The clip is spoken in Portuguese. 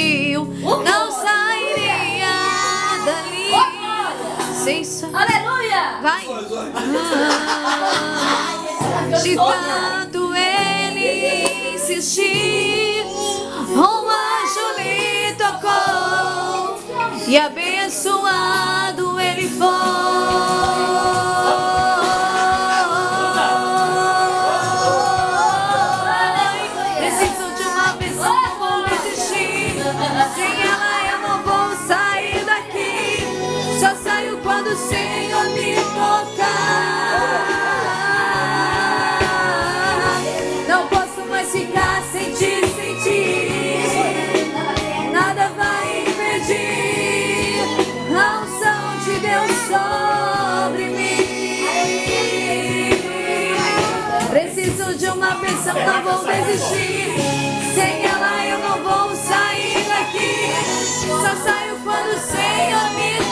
desistiu, não sairia dali. Sem Aleluia! vai. De tanto ele insistir, um anjo lhe tocou e abençoado ele foi. Preciso de uma pessoa, não vou desistir. Sem ela eu não vou sair daqui. Só saio quando o Senhor me tocar. Não posso mais ficar sem ti, sem ti. Nada vai impedir a unção de Deus sobre mim. Preciso de uma bênção, não vou desistir. Sem ela eu não vou sair daqui. Só saio quando o Senhor me